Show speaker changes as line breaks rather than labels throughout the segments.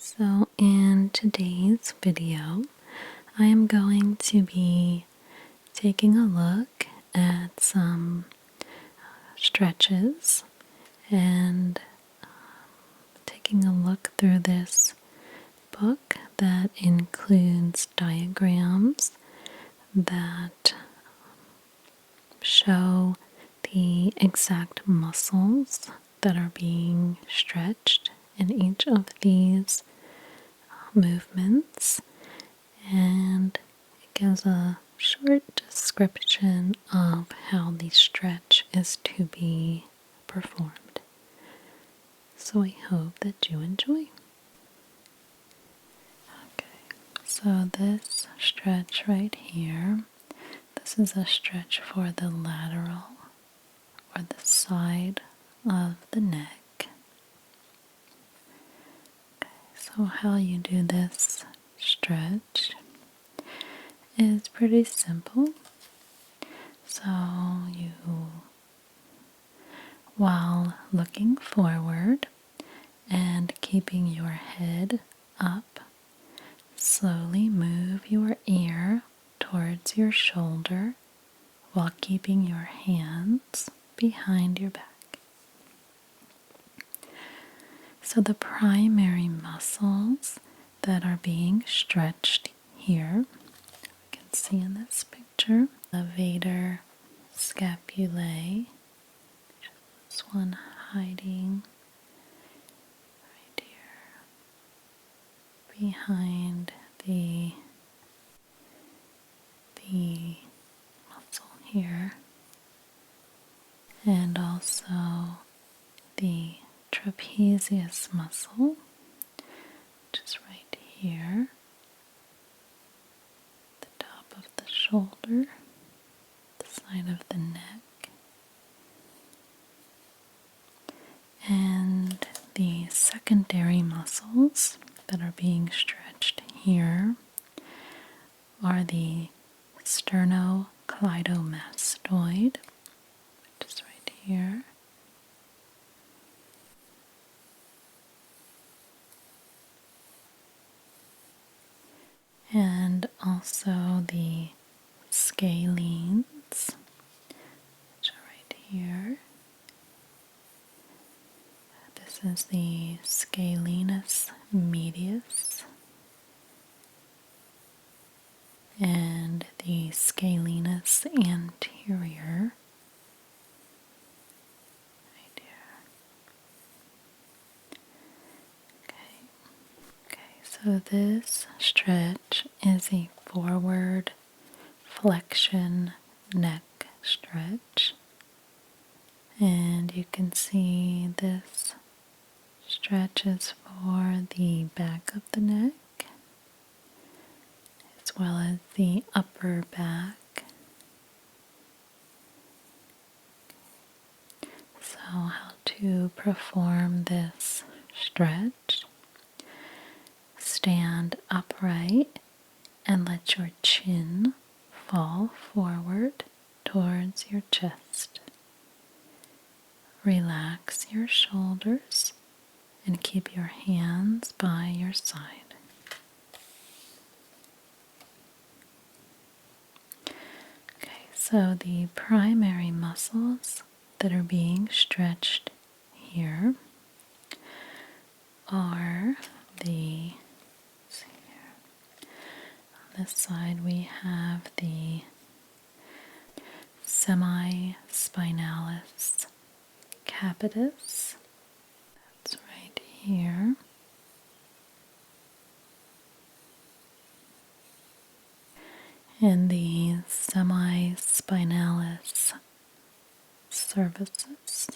So in today's video, I am going to be taking a look at some stretches and taking a look through this book that includes diagrams that show the exact muscles that are being stretched in each of these movements, and it gives a short description of how the stretch is to be performed. So I hope that you enjoy. Okay, so this stretch right here, this is a stretch for the lateral or the side of the neck. Okay, so how you do this stretch is pretty simple. So you, while looking forward and keeping your head up, slowly move your ear towards your shoulder while keeping your hands behind your back. So the primary muscles that are being stretched here, you can see in this picture, levator scapulae, this one hiding right here behind the muscle here, and also the trapezius muscle, which is right here, the top of the shoulder, the side of the neck, and the secondary muscles that are being stretched here are the sternocleidomastoid, which is right here, and also the scalenes, which are right here. This is the scalenus medius and the scalenus anterior right here. Okay, so this stretch is a forward flexion neck stretch, and you can see this stretch is for the back of the neck as well as the upper back. So how to perform this stretch: stand upright and let your chin fall forward towards your chest. Relax your shoulders and keep your hands by your side. Okay, so the primary muscles that are being stretched here are the, let's see here, on this side we have the semispinalis capitis, that's right here, and the semispinalis cervicis,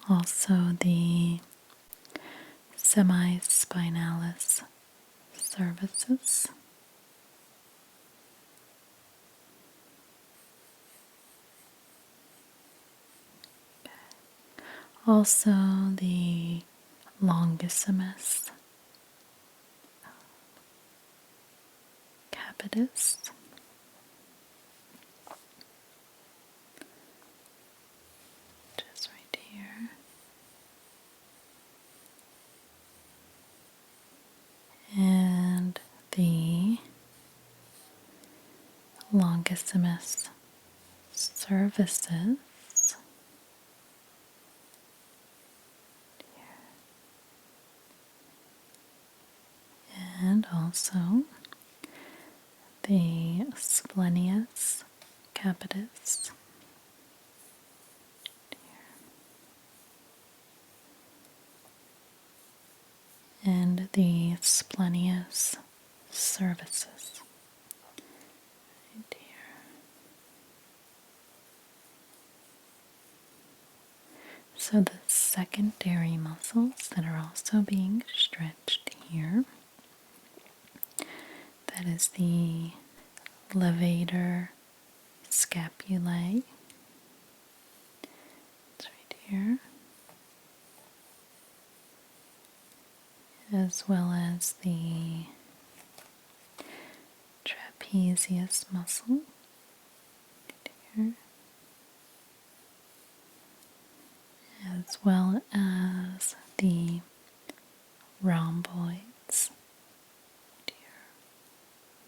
also the semispinalis cervicis, also the longissimus capitis, longissimus cervicis. And also the splenius capitis. And the splenius cervicis. Right here. So the secondary muscles that are also being stretched here, that is the levator scapulae. It's right here. As well as the trapezius muscle. Right here. As well as the rhomboids. Right here.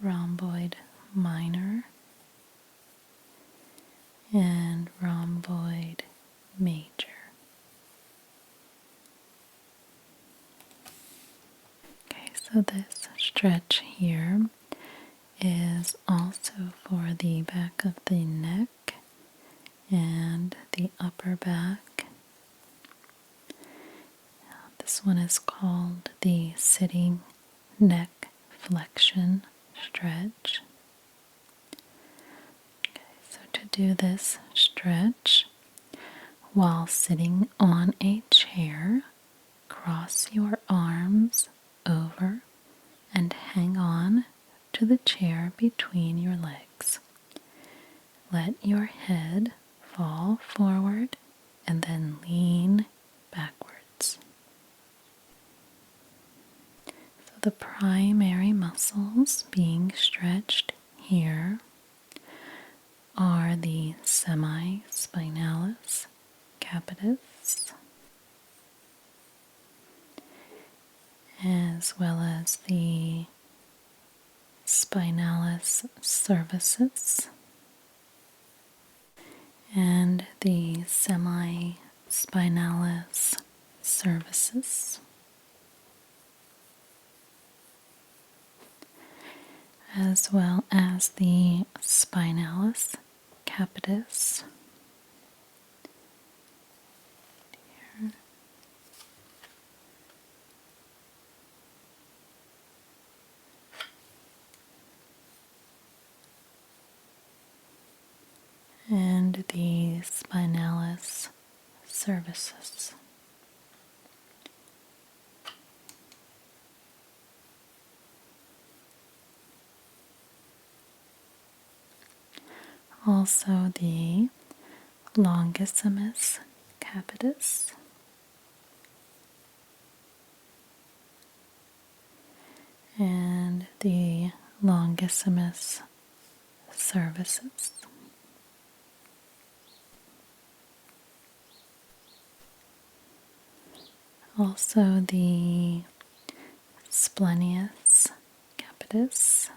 Rhomboid minor and rhomboid major. Okay, so this stretch here is also for the back of the neck and the upper back. This one is called the sitting neck flexion stretch. Okay, so to do this stretch, while sitting on a chair, cross your arms over and hang on to the chair between your legs. Let your head fall forward and then lean backwards. So the primary muscles being stretched here are the semispinalis capitis, as well as the spinalis cervicis and the semispinalis cervicis, as well as the spinalis capitis. Here. And the spinalis cervicis. Also the longissimus capitis and the longissimus cervicis. Also the splenius capitis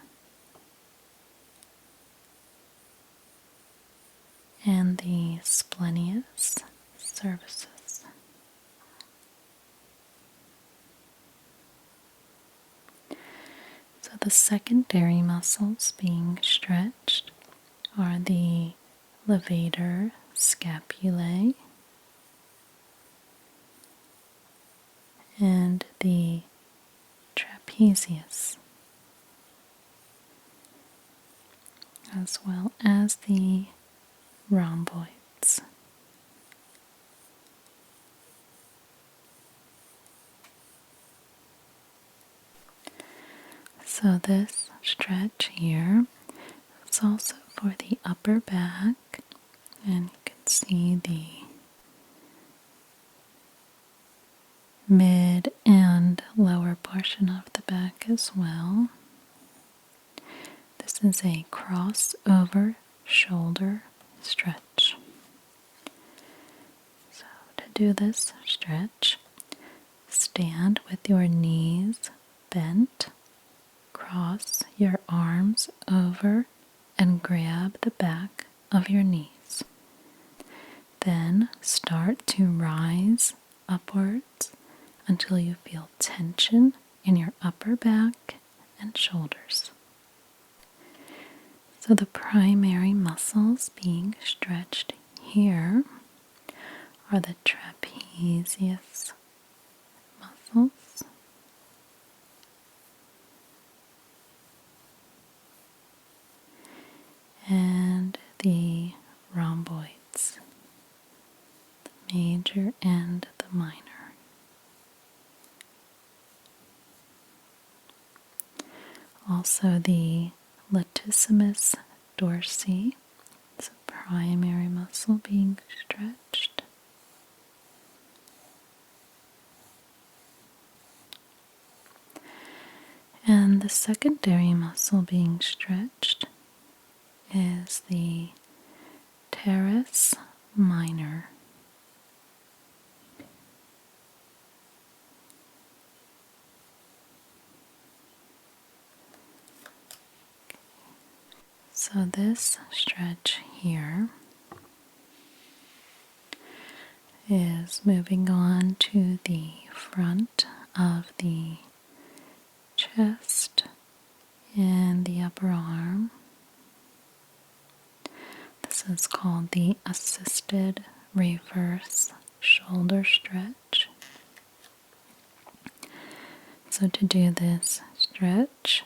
and the splenius cervicis. So the secondary muscles being stretched are the levator scapulae and the trapezius, as well as the rhomboids. So this stretch here is also for the upper back, and you can see the mid and lower portion of the back as well. This is a crossover shoulder stretch. So to do this stretch, stand with your knees bent, cross your arms over and grab the back of your knees. Then start to rise upwards until you feel tension in your upper back and shoulders. So the primary muscles being stretched here are the trapezius muscles, and the rhomboids, the major and the minor. Also the latissimus dorsi, it's a primary muscle being stretched. And the secondary muscle being stretched is the teres minor. So this stretch here is moving on to the front of the chest and the upper arm. This is called the assisted reverse shoulder stretch. So to do this stretch,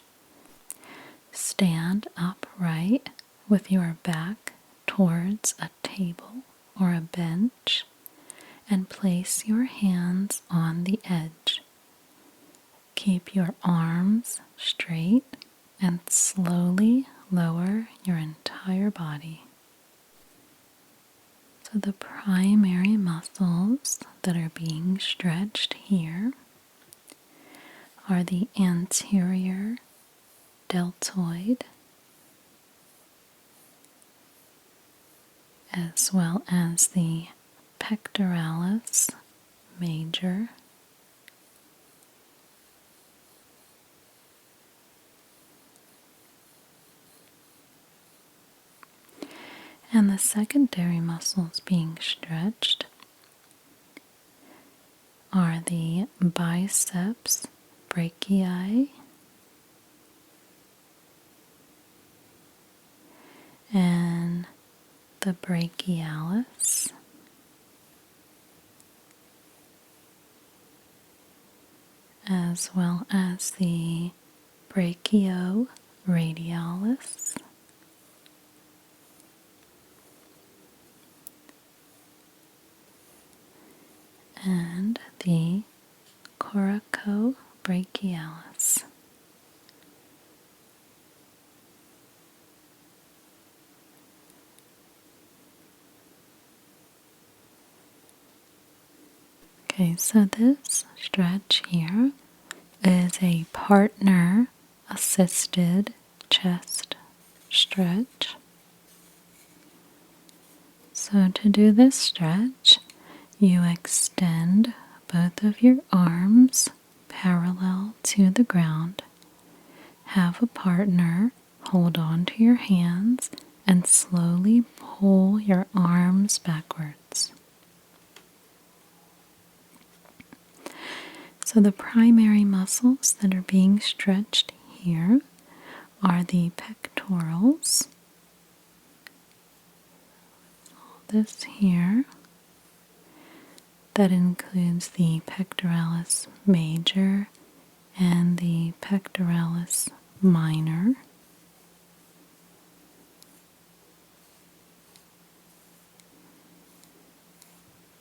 stand upright with your back towards a table or a bench and place your hands on the edge. Keep your arms straight and slowly lower your entire body. So the primary muscles that are being stretched here are the anterior deltoid, as well as the pectoralis major, and the secondary muscles being stretched are the biceps brachii and the brachialis, as well as the brachioradialis and the coracobrachialis. Okay, so this stretch here is a partner assisted chest stretch. So to do this stretch, you extend both of your arms parallel to the ground. Have a partner hold on to your hands and slowly pull your arms backwards. So the primary muscles that are being stretched here are the pectorals. All this here. That includes the pectoralis major and the pectoralis minor.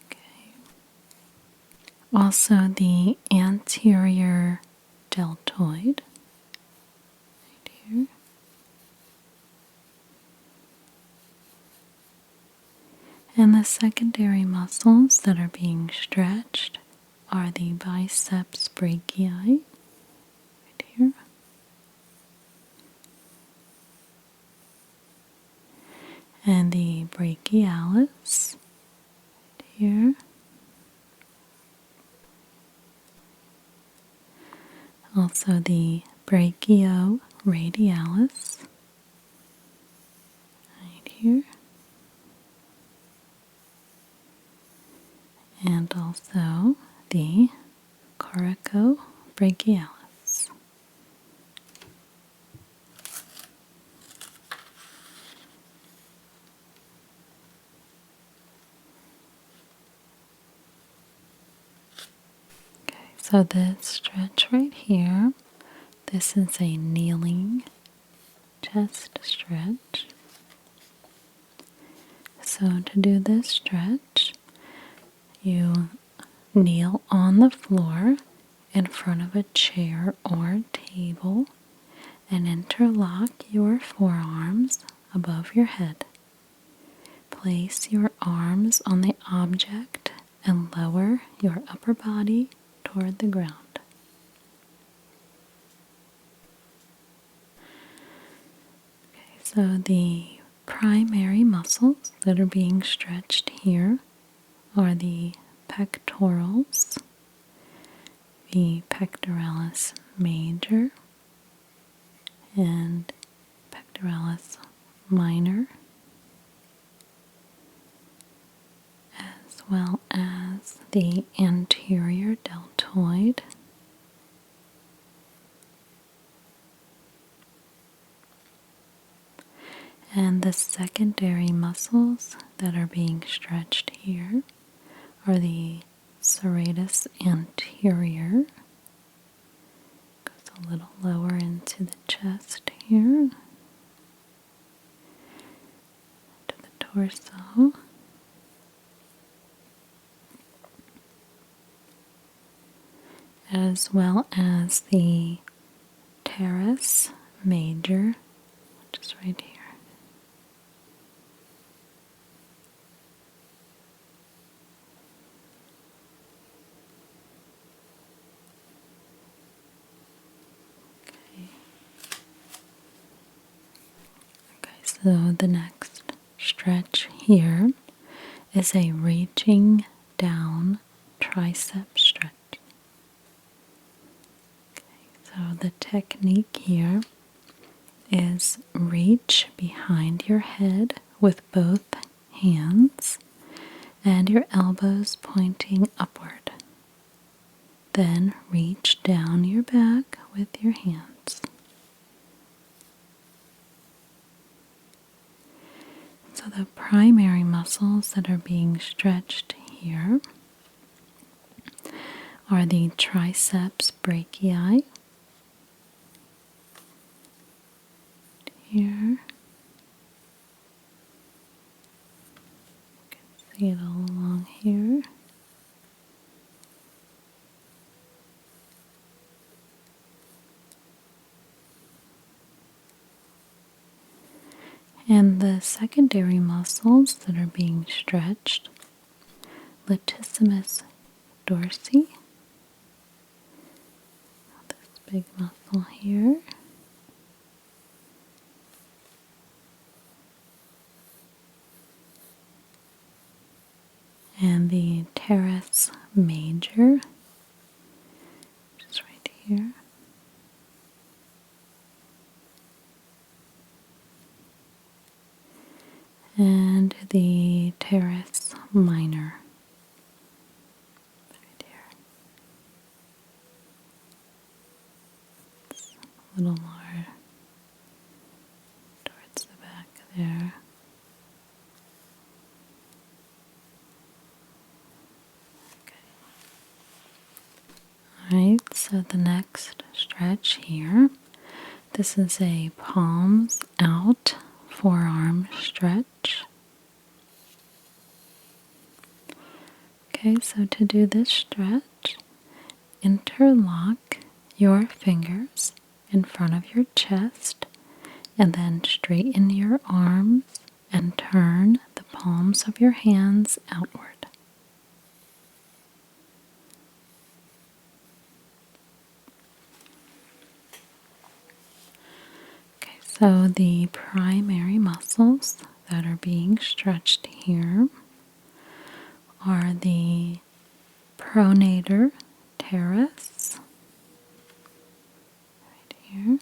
Okay. Also the anterior deltoid right here. And the secondary muscles that are being stretched are the biceps brachii right here. And the brachialis right here. Also the brachioradialis. here. And also the coracobrachialis. Okay, so this stretch right here, this is a kneeling chest stretch. So to do this stretch, you kneel on the floor in front of a chair or table and interlock your forearms above your head. Place your arms on the object and lower your upper body toward the ground. Okay, so the primary muscles that are being stretched here are the pectorals, the pectoralis major, and pectoralis minor, as well as the anterior deltoid, and the secondary muscles that are being stretched here are the serratus anterior, goes a little lower into the chest here, to the torso, as well as the teres major, which is right here. Okay, so the next stretch here is a reaching down tricep stretch. Okay, so the technique here is reach behind your head with both hands and your elbows pointing upward. Then reach down your back with your hands. So the primary muscles that are being stretched here are the triceps brachii, here. You can see it all along here. And the secondary muscles that are being stretched, latissimus dorsi, this big muscle here, and the teres major, which is right here. And the teres minor, right here. It's a little more towards the back there. Alright, so the next stretch here, this is a palms out forearm stretch. Okay, so to do this stretch, interlock your fingers in front of your chest and then straighten your arms and turn the palms of your hands outward. Okay, so the primary muscles that are being stretched here are the pronator teres, right here,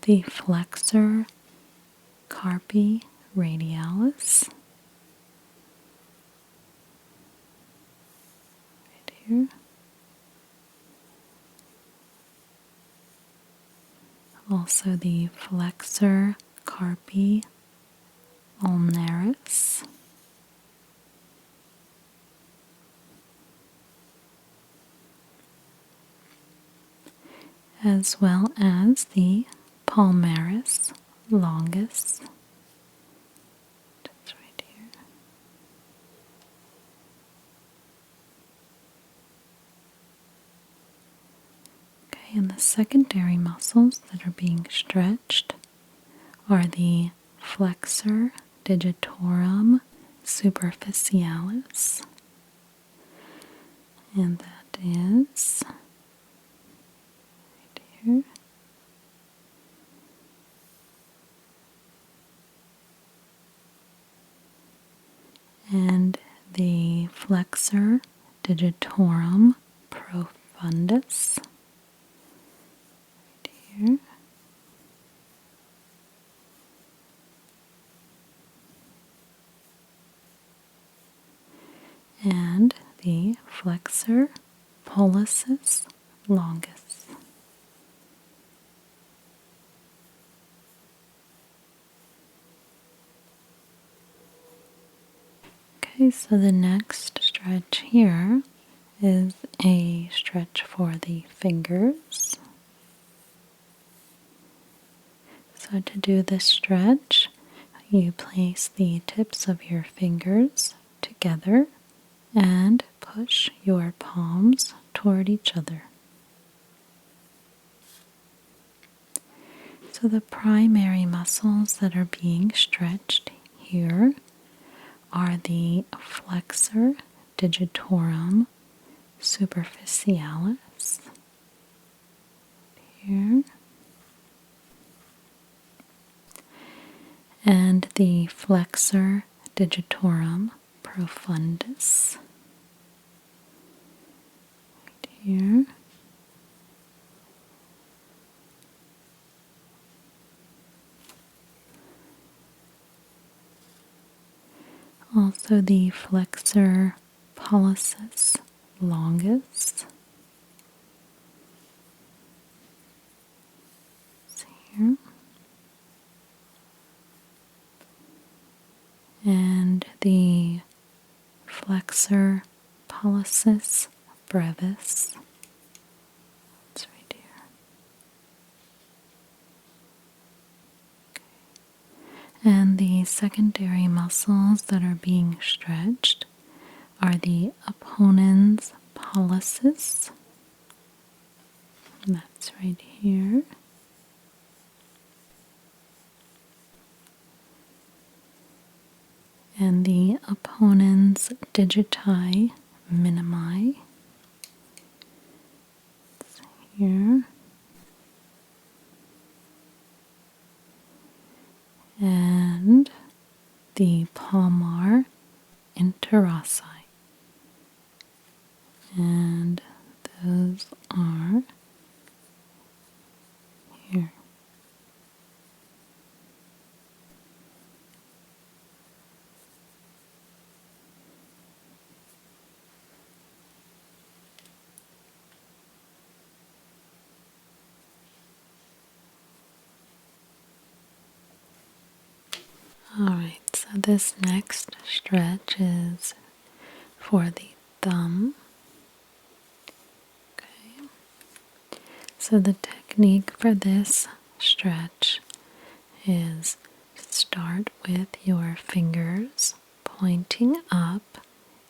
the flexor carpi radialis. Right here. Also the flexor carpi ulnaris. As well as the palmaris longus. That's right here. Okay, and the secondary muscles that are being stretched are the flexor digitorum superficialis, and that is right here. And the flexor digitorum profundus, right here. And the flexor pollicis longus. Okay, so the next stretch here is a stretch for the fingers. So to do this stretch, you place the tips of your fingers together and push your palms toward each other. So the primary muscles that are being stretched here are the flexor digitorum superficialis here, and the flexor digitorum profundus right here, also the flexor pollicis longus here, and the flexor pollicis brevis. It's right here. Okay. And the secondary muscles that are being stretched are the opponens pollicis. That's right here. And the opponens digiti minimi. It's here. And the palmar interossi. And those are here. Alright, so this next stretch is for the thumb. Okay. So the technique for this stretch is start with your fingers pointing up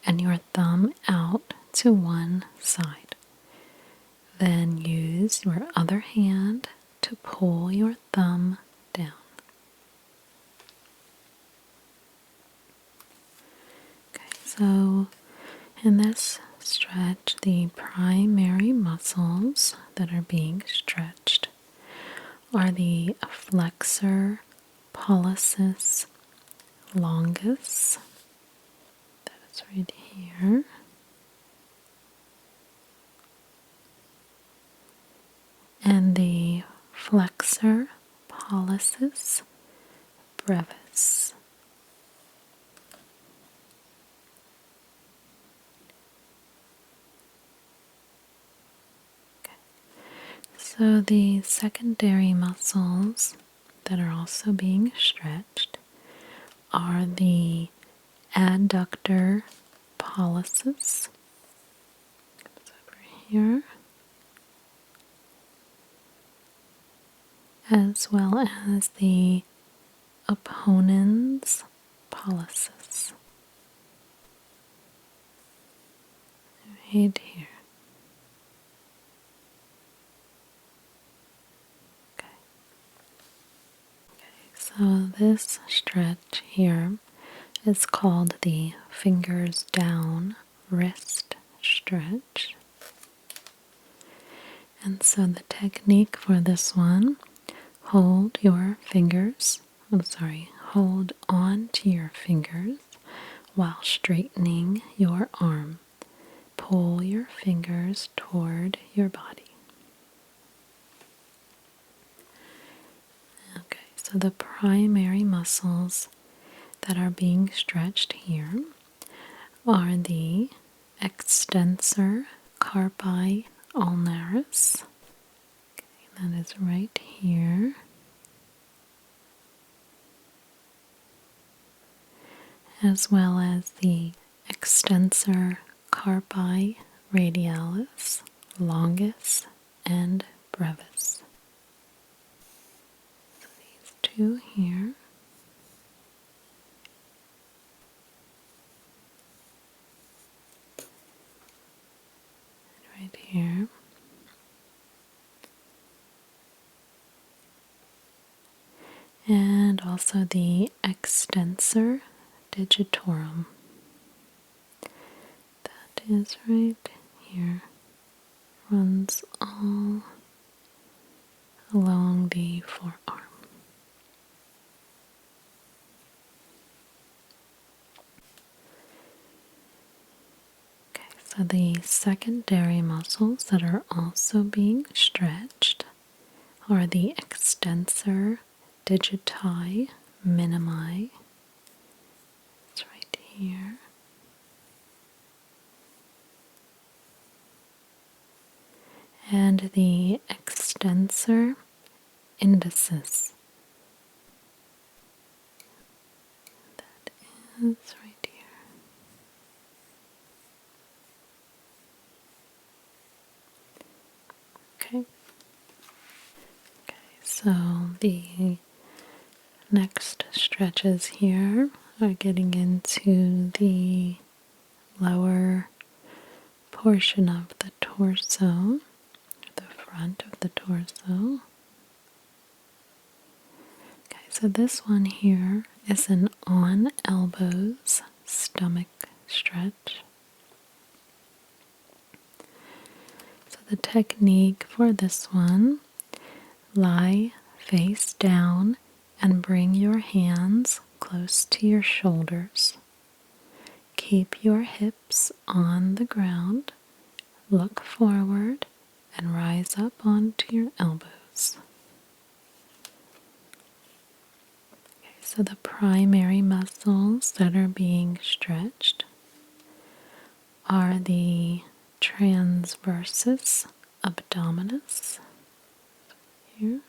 and your thumb out to one side. Then use your other hand to pull your thumb down. Okay, so in this stretch, the primary muscles that are being stretched are the flexor pollicis longus. That is right here. And the flexor pollicis brevis. So the secondary muscles that are also being stretched are the adductor pollicis over here, as well as the opponens pollicis right here. Okay. So this stretch here is called the fingers down wrist stretch. And so the technique for this one, hold on to your fingers while straightening your arm. Pull your fingers toward your body. Okay, so the primary muscles that are being stretched here are the extensor carpi ulnaris. Okay, that is right here. As well as the extensor carpi radialis, longus, and brevis. So these two here. Right here. And also the extensor digitorum. That is right here. Runs all along the forearm. Okay, so the secondary muscles that are also being stretched are the extensor digiti minimi. It's right here. And the extensor indicis. That is right here. Okay. Okay, so the next stretches here are getting into the lower portion of the torso, the front of the torso. Okay, so this one here is an on elbows stomach stretch. So the technique for this one, lie face down and bring your hands close to your shoulders. Keep your hips on the ground, look forward, and rise up onto your elbows. Okay, so the primary muscles that are being stretched are the transversus abdominis here,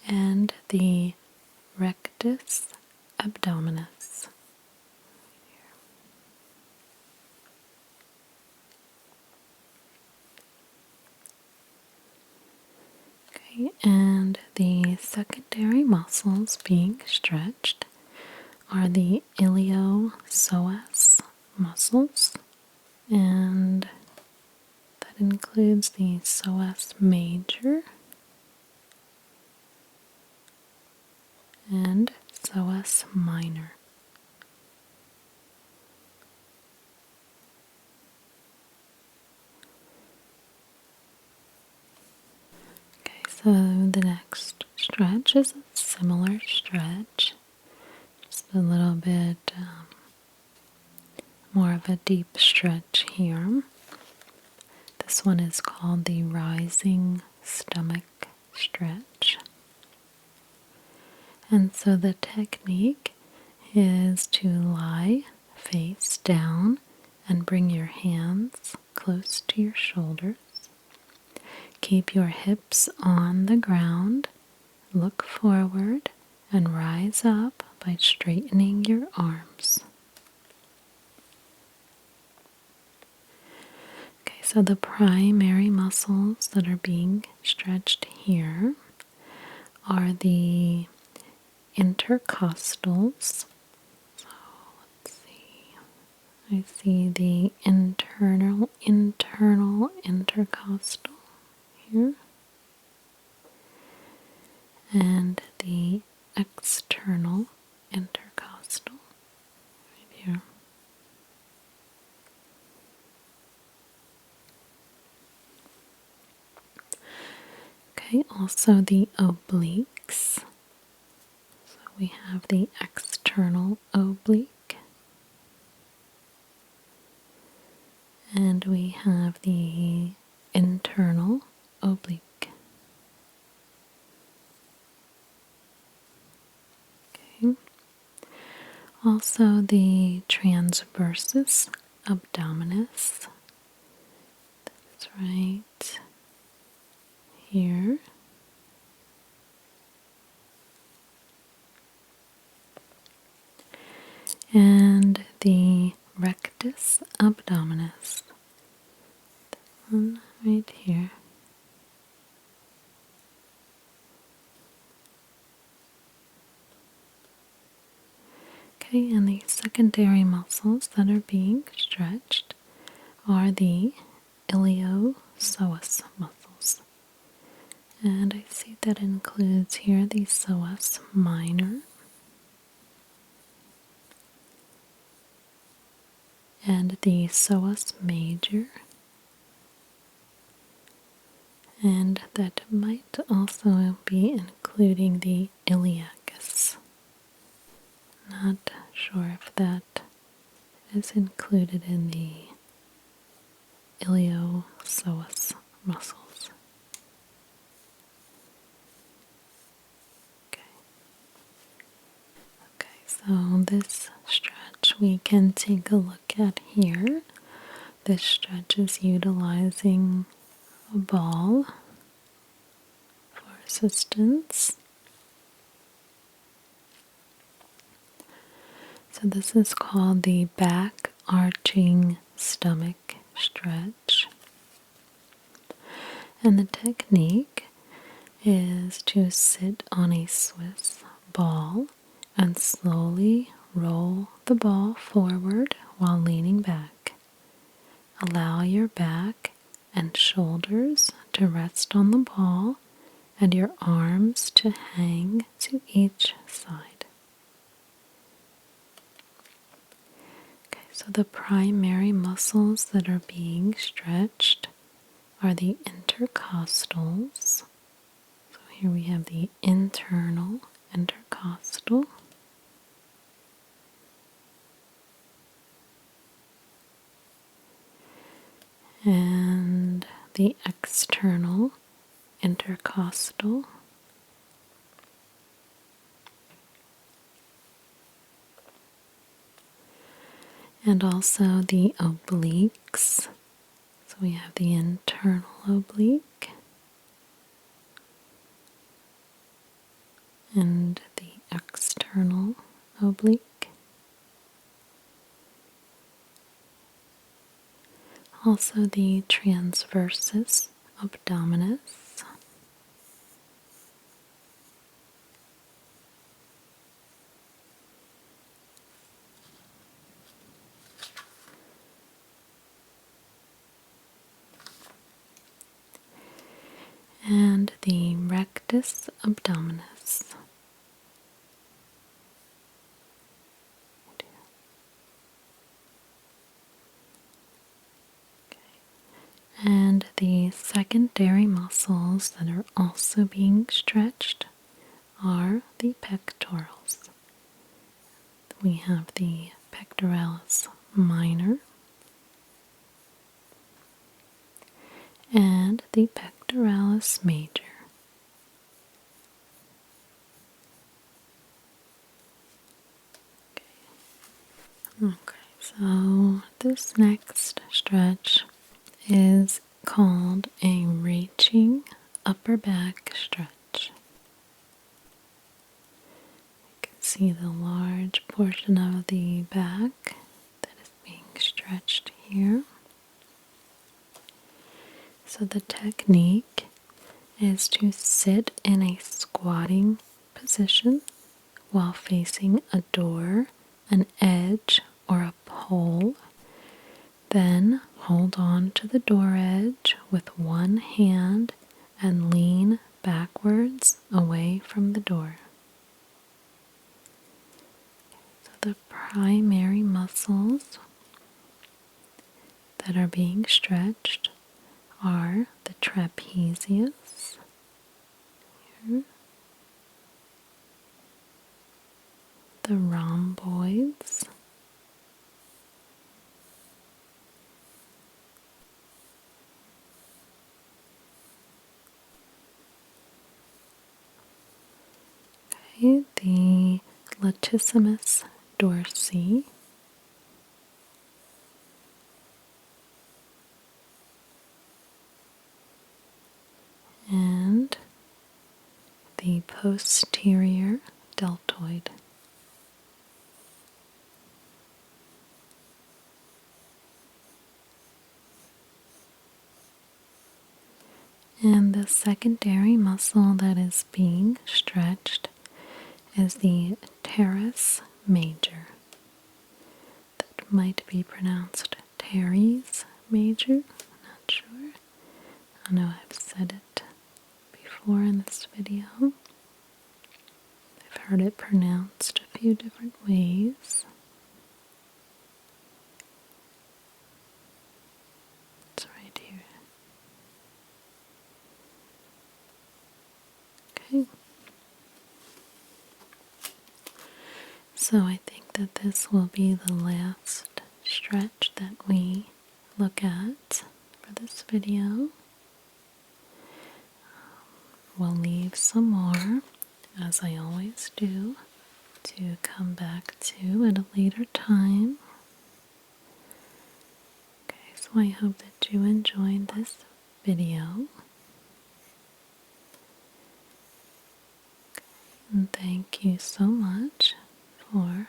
and the rectus abdominis. Okay, and the secondary muscles being stretched are the iliopsoas muscles, and that includes the psoas major and psoas minor. Okay, so the next stretch is a similar stretch, just a little bit more of a deep stretch here. This one is called the rising stomach stretch. And so the technique is to lie face down and bring your hands close to your shoulders. Keep your hips on the ground, look forward, and rise up by straightening your arms. Okay, so the primary muscles that are being stretched here are the intercostals. So let's see. I see the internal intercostal here and the external intercostal right here. Okay, also the obliques. So we have the external oblique and we have the internal oblique. Okay. Also the transversus abdominis. That's right here. And the rectus abdominis. That one right here. Okay, and the secondary muscles that are being stretched are the iliopsoas muscles. And I see that includes here the psoas minor and the psoas major. And that might also be including the iliacus. Not sure if that is included in the iliopsoas muscles. Okay. Okay, so this stretch we can take a look at here. This stretch is utilizing a ball for assistance. So this is called the back arching stomach stretch. And the technique is to sit on a Swiss ball and slowly roll the ball forward while leaning back. Allow your back and shoulders to rest on the ball and your arms to hang to each side. Okay, so the primary muscles that are being stretched are the intercostals. So here we have the internal intercostal. And the external intercostal. And also the obliques. So we have the internal oblique and the external oblique. Also the transversus abdominis. And the rectus abdominis. And the secondary muscles that are also being stretched are the pectorals. We have the pectoralis minor and the pectoralis major. Okay, so this next stretch is called a reaching upper back stretch. You can see the large portion of the back that is being stretched here. So the technique is to sit in a squatting position while facing a door, an edge, or a pole. Then hold on to the door edge with one hand and lean backwards away from the door. So the primary muscles that are being stretched are the trapezius, here, the rhomboids, okay, the latissimus dorsi, and the posterior deltoid. And the secondary muscle that is being stretched is the teres major. That might be pronounced teres major, not sure. I know I've said it before in this video. I've heard it pronounced a few different ways. It's right here. Okay. So I think that this will be the last stretch that we look at for this video. We'll leave some more, as I always do, to come back to at a later time. Okay, so I hope that you enjoyed this video. And thank you so much for